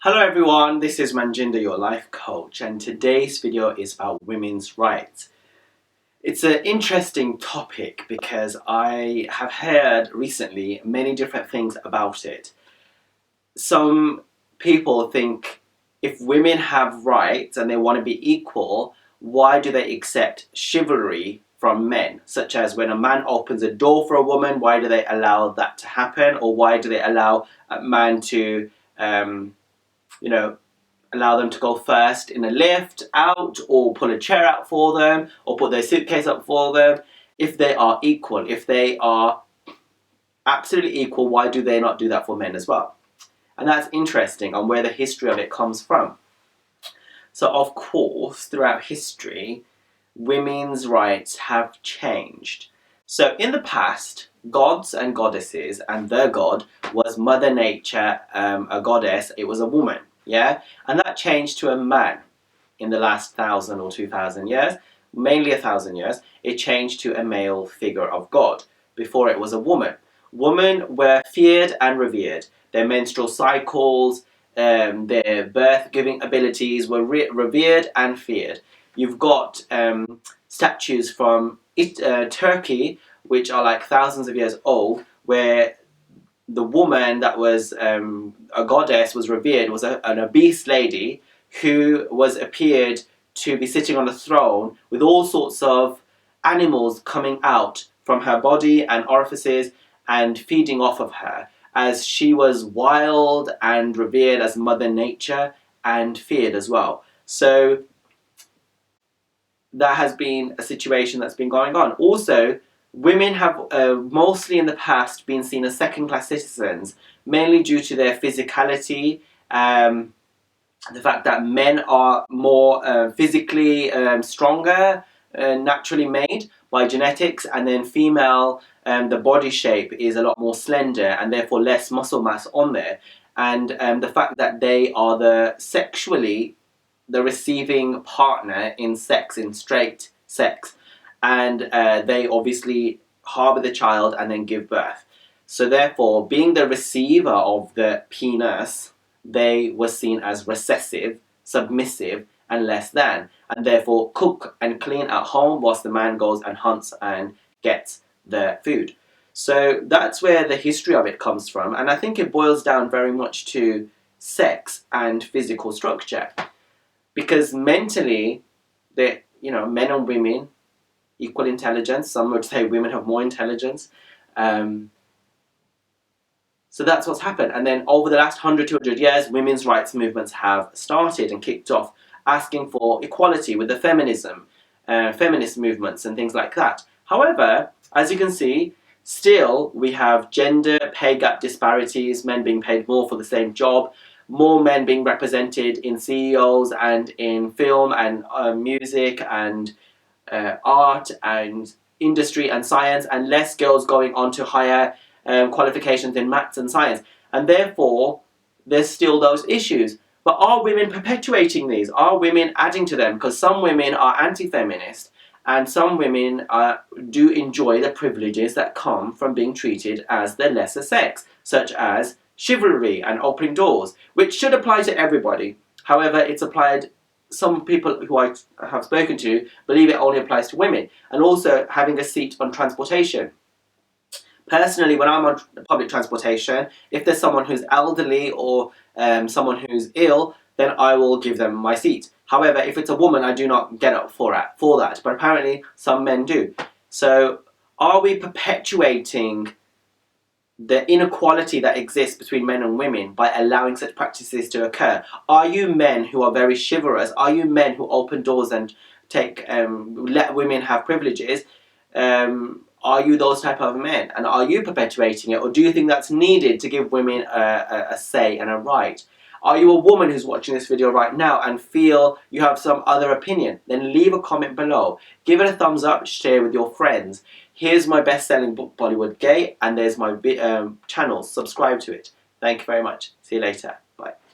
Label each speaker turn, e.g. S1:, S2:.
S1: Hello everyone, this is Manjinder, your life coach, and today's video is about women's rights. It's an interesting topic because I have heard recently many different things about it. Some people think if women have rights and they want to be equal, why do they accept chivalry from men? Such as when a man opens a door for a woman, why do they allow that to happen? Or why do they allow a man to allow them to go first in a lift out, or pull a chair out for them, or put their suitcase up for them. If they are equal, if they are absolutely equal, why do they not do that for men as well? And that's interesting on where the history of it comes from. So of course, throughout history, women's rights have changed. So in the past, gods and goddesses, and their god was Mother Nature, a goddess, it was a woman, yeah? And that changed to a man in the last 1,000 or 2,000 years, mainly 1,000 years. It changed to a male figure of God. Before it was a woman. Women were feared and revered. Their menstrual cycles, their birth-giving abilities were revered and feared. You've got statues from Turkey, which are like thousands of years old, where the woman that was a goddess was revered, was an obese lady who was appeared to be sitting on a throne with all sorts of animals coming out from her body and orifices and feeding off of her, as she was wild and revered as Mother Nature and feared as well. So that has been a situation that's been going on. Also, women have mostly in the past been seen as second-class citizens, mainly due to their physicality, the fact that men are more physically stronger, naturally made by genetics, and then female, the body shape is a lot more slender and therefore less muscle mass on there. And the fact that they are the receiving partner in sex, in straight sex, and they obviously harbour the child and then give birth. So therefore, being the receiver of the penis, they were seen as recessive, submissive, and less than, and therefore cook and clean at home whilst the man goes and hunts and gets the food. So that's where the history of it comes from, and I think it boils down very much to sex and physical structure. Because mentally, men and women, equal intelligence. Some would say women have more intelligence. So that's what's happened. And then over the last 100, 200 years, women's rights movements have started and kicked off, asking for equality with the feminism, feminist movements and things like that. However, as you can see, still we have gender pay gap disparities, men being paid more for the same job, more men being represented in CEOs and in film and music and art and industry and science, and less girls going on to higher qualifications in maths and science. And therefore, there's still those issues. But are women perpetuating these? Are women adding to them? Because some women are anti-feminist, and some women do enjoy the privileges that come from being treated as the lesser sex, such as chivalry and opening doors, which should apply to everybody. However, it's applied, some people who I have spoken to believe it only applies to women. And also having a seat on transportation. Personally, when I'm on public transportation, if there's someone who's elderly or someone who's ill, then I will give them my seat. However, if it's a woman, I do not get up for that. But apparently, some men do. So, are we perpetuating the inequality that exists between men and women by allowing such practices to occur? Are you men who are very chivalrous? Are you men who open doors and let women have privileges? Are you those type of men? And are you perpetuating it? Or do you think that's needed to give women a say and a right? Are you a woman who's watching this video right now and feel you have some other opinion? Then leave a comment below. Give it a thumbs up, share with your friends. Here's my best-selling book, Bollywood Gay, and there's my channel. Subscribe to it. Thank you very much. See you later. Bye.